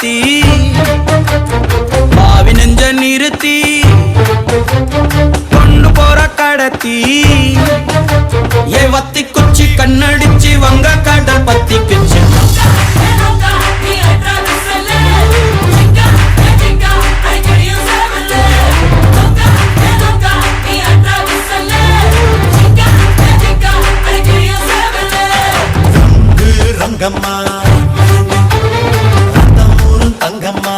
பத்தி பாவி நெஞ்ச நிறுத்தி கொண்டு போற கடத்தி ஏ வத்தி குச்சி கண்ணடிச்சு வங்க கடல் பத்தி கிச்சு ரங்கம்மா ரத்தமூரும் தங்கம்மா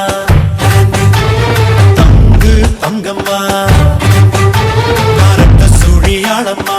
தங்கு தங்கம்மா கரட்ட சுழியாளம்மா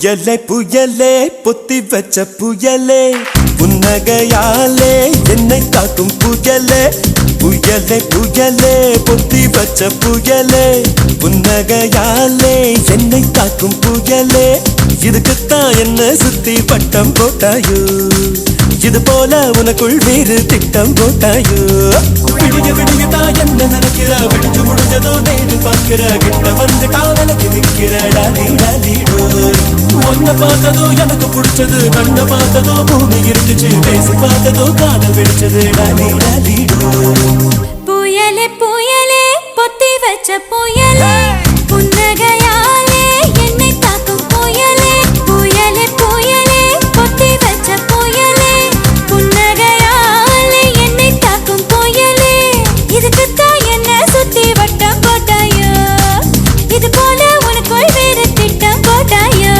புயலே புயலே பொத்தி வச்ச புயலே புன்னகையாலே என்னை காக்கும் புயலே புயலே புயலே பொத்தி வச்ச புயலே புன்னகையாலே என்னை காக்கும் புயலே இதுக்குத்தான் என்ன சுத்தி பட்டம் போட்டாயோ இது போல உனக்குள் வேறு திட்டம் போட்டாயோ விடிய விடியதான் என்ன நினைக்கிற விடிஞ்சு முடிஞ்சதோ நேரு பார்க்கிற கிட்ட வந்து காவலுக்கு நிற்கிற டாலிடோ ஒன்ன பார்த்ததோ எனக்கு பிடிச்சது கண்ண பார்த்ததோ பூமி இருந்துச்சு பேசி பார்த்ததோ காதல் வெடிச்சது டாலிடோ புயலே புயலே பொத்தி வச்ச புயலே புன்னகையாலே என்னை தாக்கும் புயலே புயலே புயலே பொத்தி வச்ச புயலே புன்னகையாலே என்னை தாக்கும் புயலே இதுக்குத்தான் என்ன சுத்தி வட்டம் போட்டாயோ இது போல உனக்குள் வேறு திட்டம் போட்டாயோ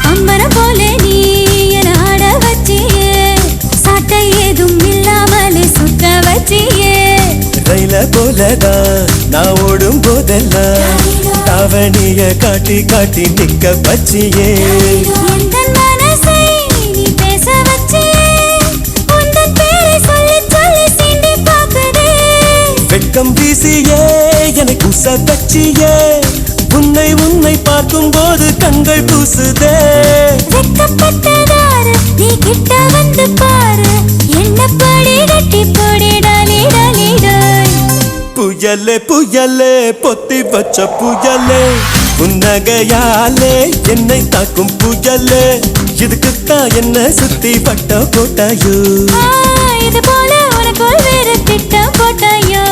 அம்மரம் போல நீ என ஆட வச்சியே சாட்டை ஏதும் இல்லாமலே சுத்த வச்சியே ரயில போலதான் நான் ஓடும் போதெல்லாம் தாவணிய காட்டி காட்டி நிக்க பச்சியே எந்தன் மனசை நீ பேச வச்சியே உந்தன் பேரை சொல்லி சொல்லி சீண்டி பார்க்குதே வெட்கம் வீசியே எனக்கு உச பச்சியே உன்னை உன்னை பார்க்கும் போது கண்கள் கூசுதே வெட்கப்பட்டதாரு நீ கிட்ட வந்து பாரு என்ன படி கட்டி போடி டாலி டாலி டாய் புயலே புயலே பொத்தி வச்ச புயலே புன்னகையாலே என்னை தாக்கும் புயலே இதுக்குத்தான் என்ன சுத்தி பட்ட போட்டாயோ இது போல உனக்குள் வேறு திட்டம் போட்டாயோ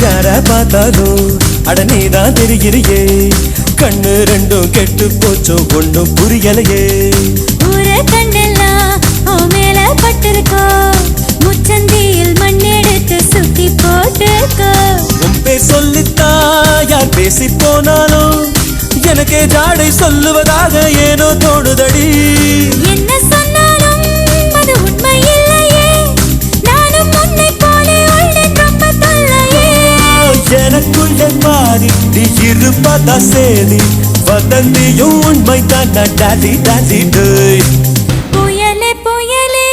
யார பார்த்தாலும் அட நீதான் தெரிகிறியே கண்ணு ரெண்டும் கெட்டு போச்சோ ஒண்ணும் புரியலையே ஊர கண்டெல்லாம் ஓ மேல பட்டிருக்கோ முச்சந்தியில் மண்ணெடுத்து சுத்தி போட்டுக்கோ உன் பேர் சொல்லித்தா யார் பேசி போனாலும் எனக்கே ஜாடை சொல்லுவதாக ஏனோ தோணுதடி என்ன சொன்னாலும் அது உண்மை இல்லையே நானும் உன்னை போல உள்ளேன் ரொம்ப தொல்லையே எனக்குள்ளே மாறி நீ இருப்பதா சேரி வதந்தியும் உண்மை தான் டாலி டாலி டேய் புயலே புயலே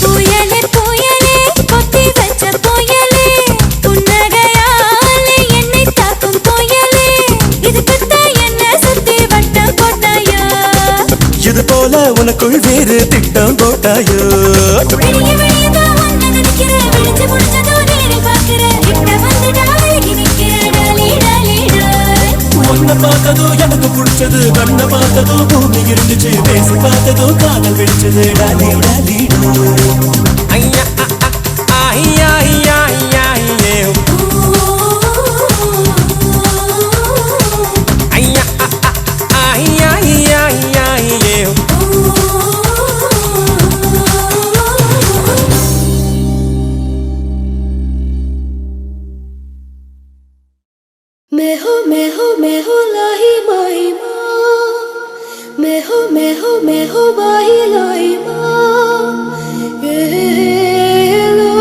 புயலே புயலே பொத்தி வச்ச புயலே புன்னகையாலே என்னை தாக்கும் புயலே இதுக்குத்தான் என்ன சுத்தி வட்டம் போட்டாயோ இது போல உனக்குள் வேறு திட்டம் போட்டாயோ விடிய விடியதான் உன்னை நினைக்கிறேன் விழிச்சு முடிச்சதோ நேரில் பார்க்கிறேன் கிட்ட வந்து டாலிக்கு நிற்கிறேன் டாலி டாலி டாய் ஒன்ன பார்த்ததோ எனக்கு பிடிச்சது கண்ண பார்த்ததோ பூமி இருந்துச்சு பேசி பார்த்ததோ காதல் வெடிச்சது டாலி டாலி ஐயா ஐயா ஐயா ஐயா ஐயா ஐயா ஐயா ஐயா मैं हो लाही माही माँ मैं हो बाही लाई माँ ये लो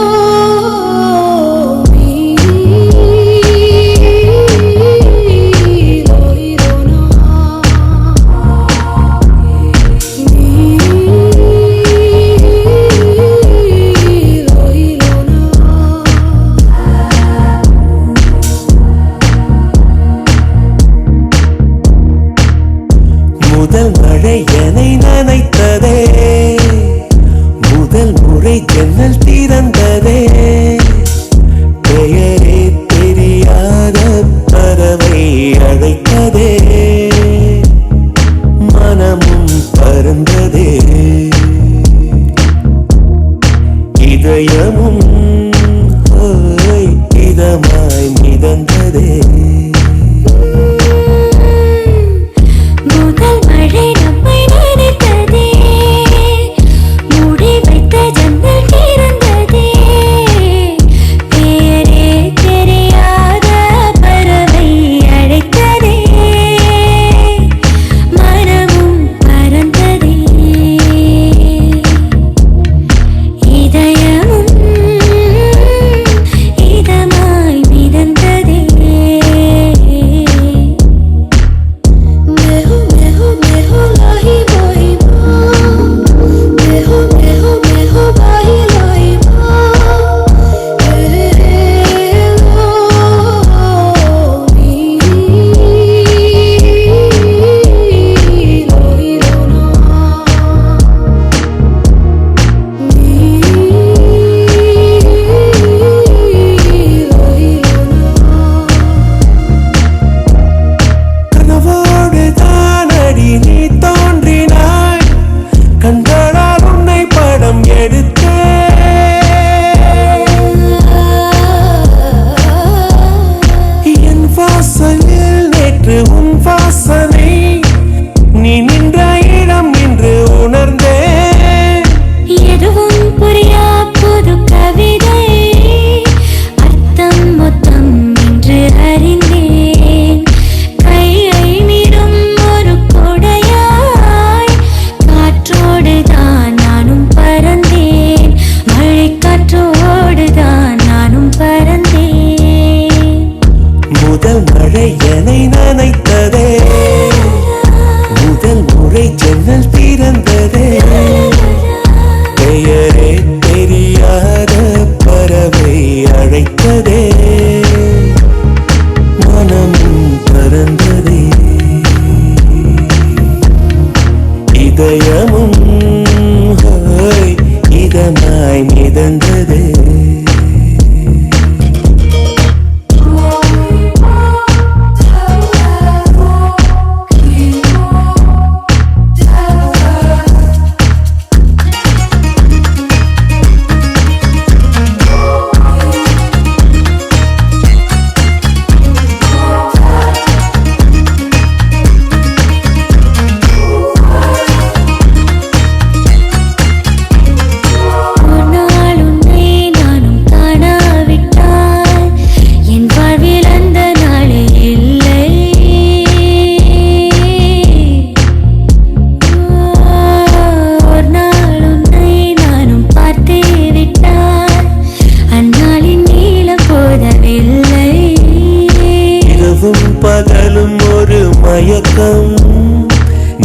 மயக்கம்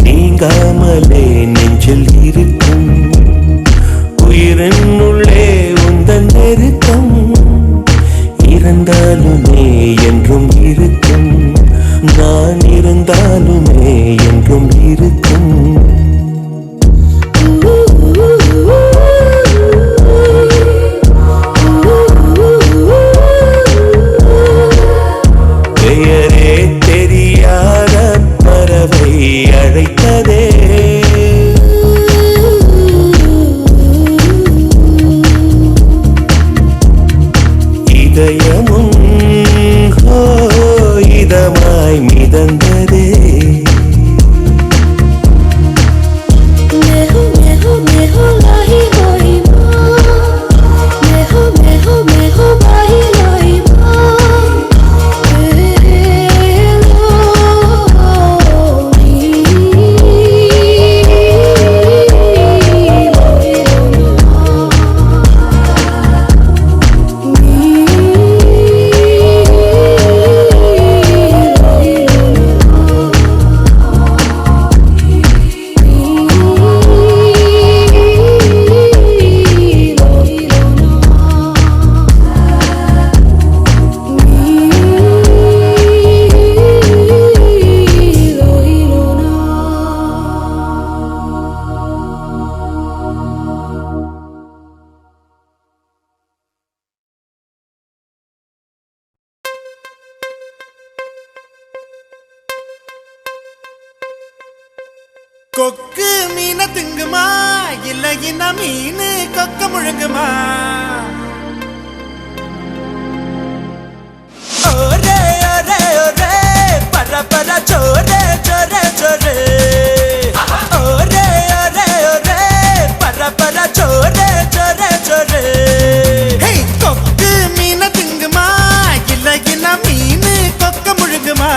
நீங்காமலே நெஞ்சில் இருக்கும் உயிரின் உள்ளே உந்தன் நெருக்கம் இருந்தாலுமே என்றும் இருக்கும் நான் இருந்தாலுமே என்றும் இருக்கும் பெயரே தெரியாத பறவை அழைத்ததே இதயமும் இதமாய் மிதந்ததே கொக்கு மீன திங்குமா இல்லைன்னா மீன் கொக்க முழுங்குமா ஒரே ஒரே ஒரே பர பர சோரே சோரே சோரே ஒரே ஒரே ஒரே பர பர சோரே சோரே சோரே கொக்கு மீன திங்குமா இல்லைன்னா மீன் கொக்க முழுங்குமா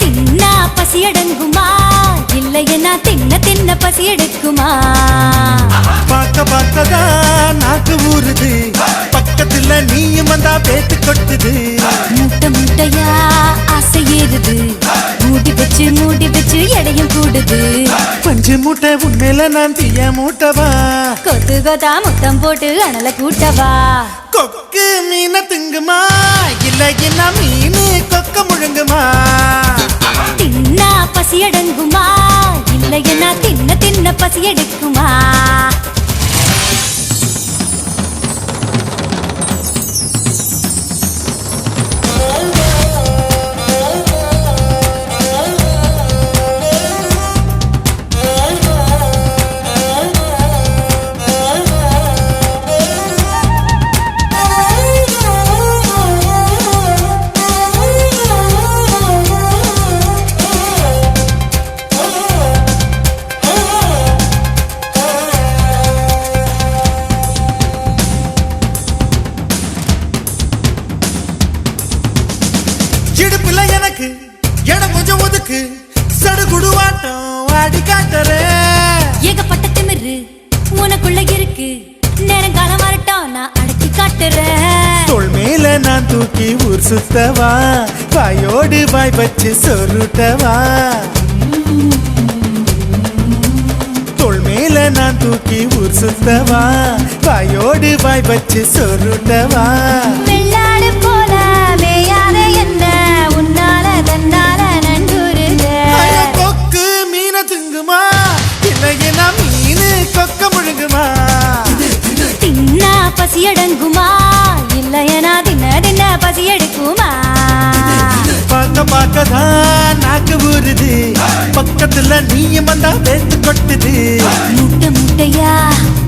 தின்னா பசி அடங்குமா இல்லையனா தின்ன தின்ன பசி எடுக்குமா பார்க்க பார்க்கதான் நாக்கு ஊறுது பக்கத்துல நீயும் வந்தா பேத்து கொட்டுது முட்டை முட்டையா ஆசை ஏறுது மூடி வச்சு எடையும் கூடுது பஞ்சு மூட்டை உண்மையில நான் தீய மூட்டவா கொத்து கொத்தா முத்தம் போட்டு அனல கூட்டவா கொக்கு மீன திங்குமா இல்லைன்னா மீன் கொக்க முழுங்குமா தின்னா பசி அடங்குமா இல்லையனா தின்ன தின்ன பசி எடுக்குமா இடுப்புல எனக்கு இடம் கொஞ்சம் ஒதுக்கு சடுகுடுவாட்டம் ஆடி காட்டுறேன் ஏகப்பட்ட திமிரு உனக்குள்ள இருக்கு நேரங்காலம் வரட்டும் நான் அடக்கி காட்டுறேன் தோள் மேல நான் தூக்கி ஊர் சுத்தவா வாயோடு வாய் வச்சு சொருட்டவா தோள் மேல நான் தூக்கி ஊர் சுத்தவா வாயோடு வாய் வச்சு சொருட்டவா வெள்ளாடு போல மேயாத என்ன உன்னால தன்னால நன்றுருக கொக்கு மீன திங்குமா இல்லைன்னா மீன் கொக்க முழுங்குமா தின்னா பசி அடங்குமா இல்லையனா தின்ன தின்ன பசி எடுக்குமா பார்க்க பார்க்கதான் நாக்கு ஊறுது பக்கத்துல நீயும் வந்தா பேத்து கொட்டுது முட்டை முட்டையா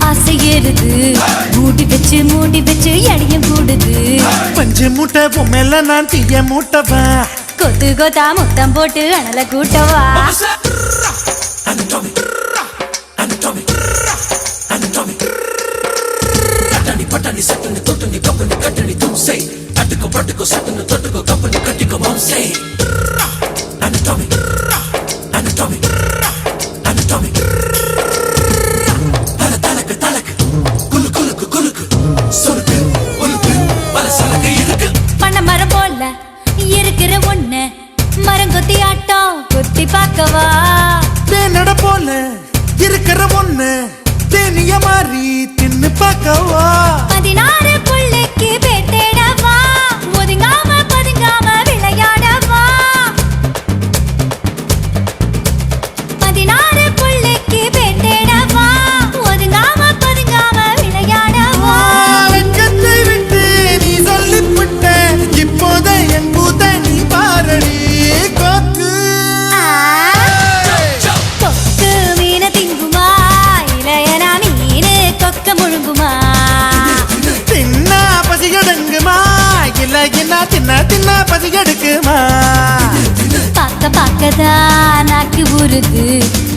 ஆசை ஏறுது மூடி வச்சு எடையும் கூடுது பஞ்சு மூட்டை பொம்மையில நான் தீய மூட்டவா கொத்து கொத்தா முத்தம் போட்டு அனல கூட்டவா பட்டாணி சட்டுன்னு தொட்டுனி கப்பனி கட்டணி தும்சை அட்டுக்கு பட்டுக்கு சட்டுன்னு தொட்டுக்கு கப்பனி கட்டிக்கு மாம்சை anatomy anatomy anatomy தலக்கு தலக்கு குலு குலுக்கு குலுக்கு சொருக்கு ஒலுக்கு பல சலக்கு இருக்கு பண்ண மரம் போல இருக்கிற ஒண்ணு மரம் கொத்தி ஆட்டம் கொத்தி பார்க்கவா தேனட போல இருக்கிற ஒண்ணு தேனிய மாறி தின்னு பார்க்கவா 16 புள்ளைக்கு பேட்டேடவா ஒதுங்காம பதுங்காம விளையாடவா 16 புள்ளைக்கு பேட்டேடவா ஒதுங்காம பதுங்காம விளையாடவா வெட்கத்தை விட்டு நீ சொல்லிவிட்ட இப்போத என் கூத்த நீ பாரடி கோக்கு கொக்கு மீன திங்குமா இளையனா மீனு கொக்க முழுங்குமா தின்னா பசி எடுங்குமா இல்ல என்ன தின்ன பசி எடுக்குமா பார்க்கதான் நாக்கு ஊறுது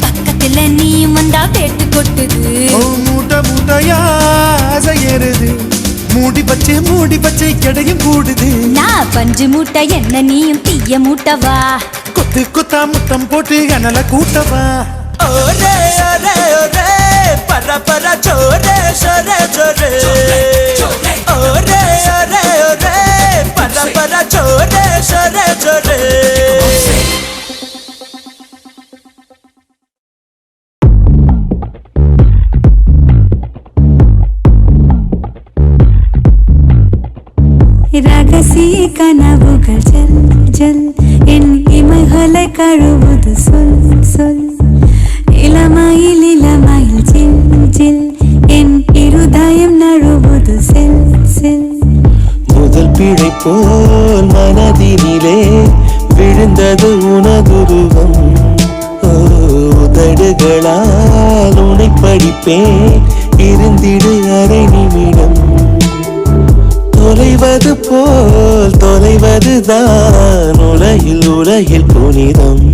பக்கத்துல நீ வந்தா பேட்டு கொட்டுது மூட்டையா ஆசையேறுது மூடி பச்சை கிடையும் கூடுது நான் பஞ்சு மூட்டை என்ன நீயும் தீய மூட்டவா கொத்தா முத்தம் போட்டு அனல கூட்டவா ஓரே ஓரே ஓரே பர பர சோரே சோரே சோரே ஓரே ஓரே ஓரே பர பர சோரே சோரே சோரே ரகசிய கனவுகள் ஜல் ஜல் என் இமைகளை கழுவுது சொல் சொல் இளமையில் ஜில் ஜில் என் இருதயம் நழுவுது செல் செல் முதல் பிழை போல் மனதினிலே விழுந்தது உனதுருவம் உதடுகளால் உனை படிப்பேன் இருந்திடு அரை நிமிடம் தொலைவது போல் தொலைவதுதான் உலகில் புனிதம்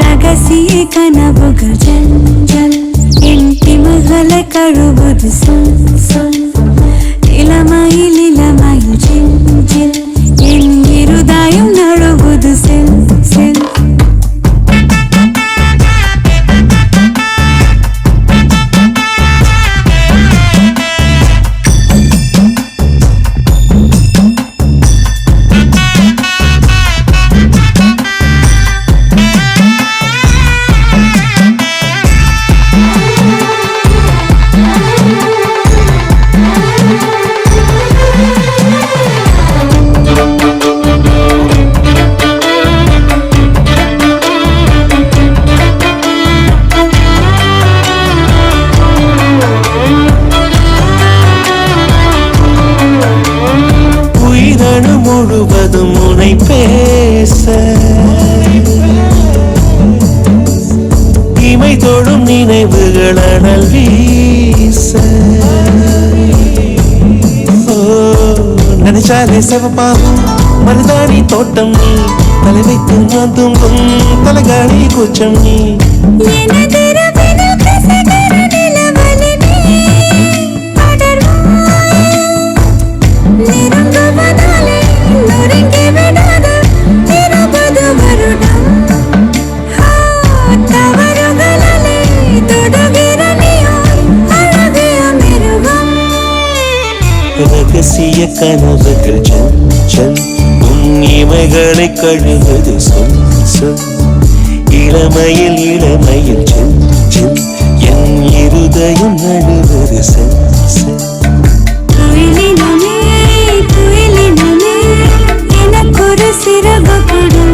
ரகசிய கனவுகள் ஜல் ஜல் என் இமைகளை கழுவுது சொல் சொல் இளமையில் ஜில் ஜில் என் இருதயம் நழுவுது செல் செல் முழுவதும் உனை பேச இமை தொடும் நினைவுகள் அனல் வீச சிரிச்சாலே சவப்பாகும் மருதாணி தோட்டம் நீ தலை வைத்து நான் தூங்கும் தலகாணி கூச்சம் நீ ரகசிய கனவுகள் ஜல் ஜல் உன் இமைகளை கழுவது சொல் சொல் இளமையில் இளமையில் ஜல் ஜல் என் இருதயம் நழுவது செல் செல் எனக்கொரு சிறகு கொடு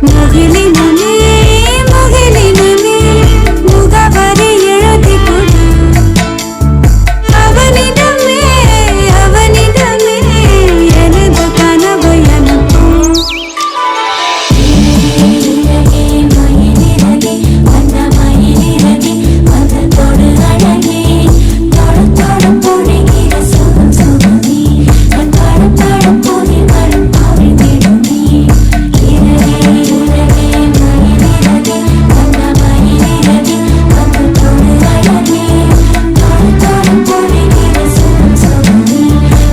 முகிலினமே முகிலினமே முகவரி எழுதி கொடு அவனிடமே அவனிடமே எனது கனவு எனக்கும் மயிலிறகே வந்த மயிலிறகே வந்த தொடு அழகே தொடு தொடு பொழிகிற சுகம் சுகமே கண் பட பட பொறி வரும் அவிழ்ந்திடுமே இறகே மயிலிறகே வந்த மயிலிறகே வந்த தொடு அழகே தொடு தொடு பொழிகிற சுகம் சுகமே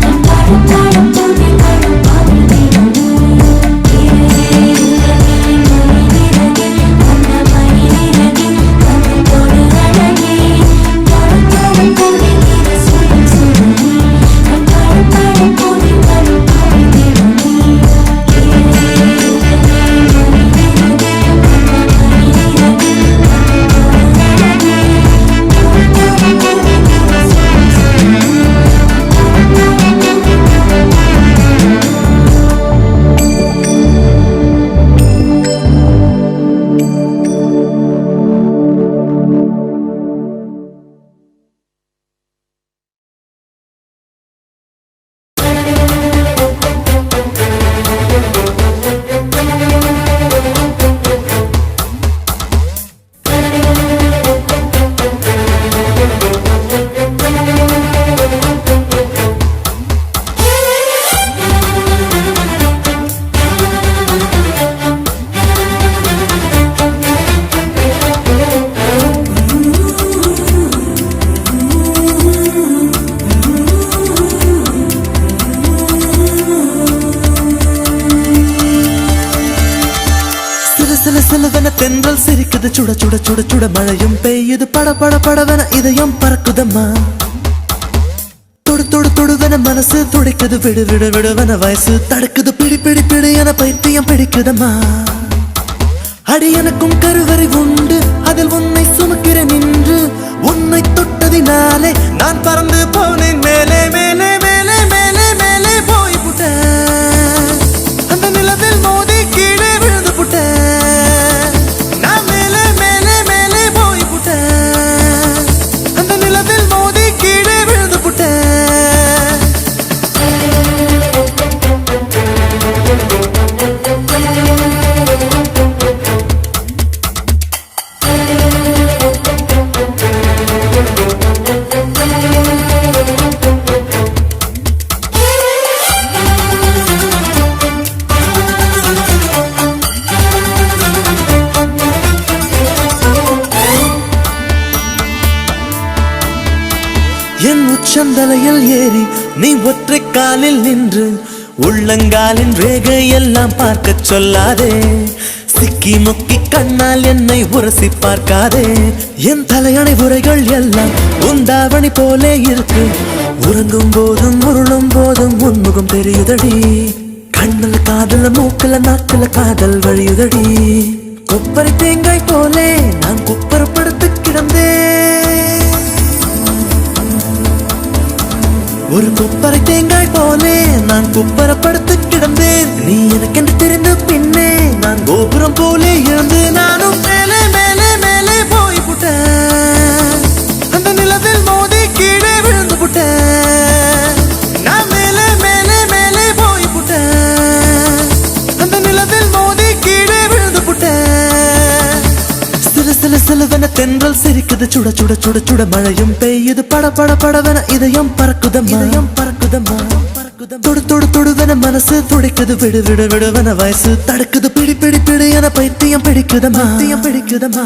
கண் பட பட பொறி வரும் அவிழ்ந்திடுமே தென்றல் சிரிக்குது சுட சுட சுட சுட மழையும் பெய்யுது பட பட படவன இதயம் பறக்குதம்மா தொடு தொடு தொடுவன மனசு துடிக்குது விடு விடு விடுவன வயசு தடுக்குது பிடி பிடி பிடி என பைத்தியம் பிடிக்குதம்மா அடி எனக்கும் கருவறை உண்டு அதில் உன்னை சுமக்கிறேன் நின்று உன்னை தொட்டதினாலே நான் பறந்து போனேன் மேலே மேலே மேலே மேலே மேலே போய் புட்டேன் அந்த நிலவில் மோதி கீழே விழுந்து புட்டேன் என் உச்சந்தலையில் ஏறி நீ ஒற்றை காலில் நின்று உள்ளங்காலின் ரேகை எல்லாம் பார்க்க சொல்லாதே சிக்கி முக்கி கண்ணால் என்னை உரசி பார்க்காதே என் தலையணை உரைகள் எல்லாம் உந்தாவணி போலே இருக்கு உறங்கும் போதும் உருளும் போதும் உன்முகம் தெரியுதடி கண்ணில் காதல மூக்கல நாக்குல காதல் வழியுதடி கொப்பரை தேங்காய் போலே நான் குப்பரப்படுத்து கிடந்தேன் ஒரு கொப்பரை தேங்காய் போலே நான் குப்பரப்படுத்து கிடந்தேன் நீ எனக்கென்று தெரிந்த பின்னே நான் கோபுரம் போலே இருந்து நானும் மேலே மேலே மேலே போய் புட்டேன் அந்த நிலவில் மோதி கீழே விழுந்து புட்டேன் நான் மேலே மேலே மேலே போய் புட்டேன் அந்த நிலவில் மோதி கீழே விழுந்து புட்டேன் சில சில சிலவென தென்றல் சிரிக்குது சுட சுட சுட சுட மழையும் பெய்யுது பட பட படவென இதயம் பறக்குதம்மா இதயம் பறக்குதம்மா பறக்குதம் தொடு தொடு தொடுவன மனசு துடிக்குது விடு விடு விடுவன வயசு தடுக்குது பிடி பிடி பிடி என பைத்தியம் பிடிக்குதமா பைத்தியம் பிடிக்குதமா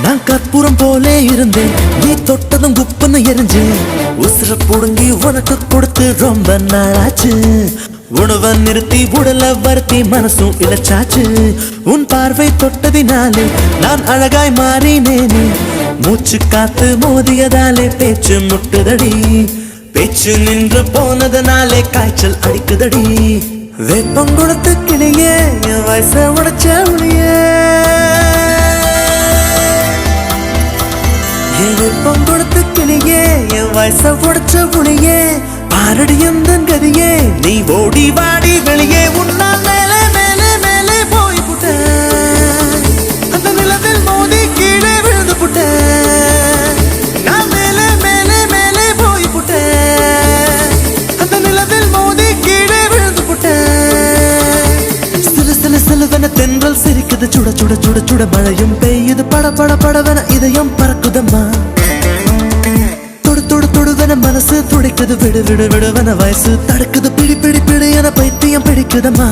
நான் கற்பூரம் போலே இருந்தேன் நீ தொட்டதும் குப்புன்னு எரிஞ்சேன் உசுர புடுங்கி உனக்கு கொடுத்து ரொம்ப நாளாச்சு உணவை நிறுத்தி உடலை வருத்தி மனசும் இழைச்சாச்சு உன் பார்வை தொட்டதினாலே நான் அழகாய் மாறினேனே மூச்சு காத்து மோதியதாலே பேச்சு முட்டுதடி பேச்சு நின்று போனதனாலே காய்ச்சல் அடிக்குதடி வேப்பம் கொடுத்து கிளியே என் வயச உடைச்ச ஒளியே வெப்பம் கொடுத்து கிளியே என் வயச உடைச்ச புளியே பாரடி எந்த கதியே நீ ஓடி வாடி வெளியே உன்னால் மேலே மேலே மேலே போய் புட்ட அந்த நிலவில் மோதி கீழே விழுந்து புட்ட நான் மேலே மேலே மேலே போய் புட்ட அந்த நிலவில் மோதி கீழே விழுந்து புட்ட சில சில சிலுவன தென்றல் சிரிக்குது சுட சுட சுட சுட மழையும் பெய்யுது பட பட படவன இதயம் பறக்குதம்மா தொடு தொடு தொடுவன மனசு துடிக்குது விடு விடு விடுவன வயசு தடுக்குது பிடி பிடி பிடி என பைத்தியம் பிடிக்குதம்மா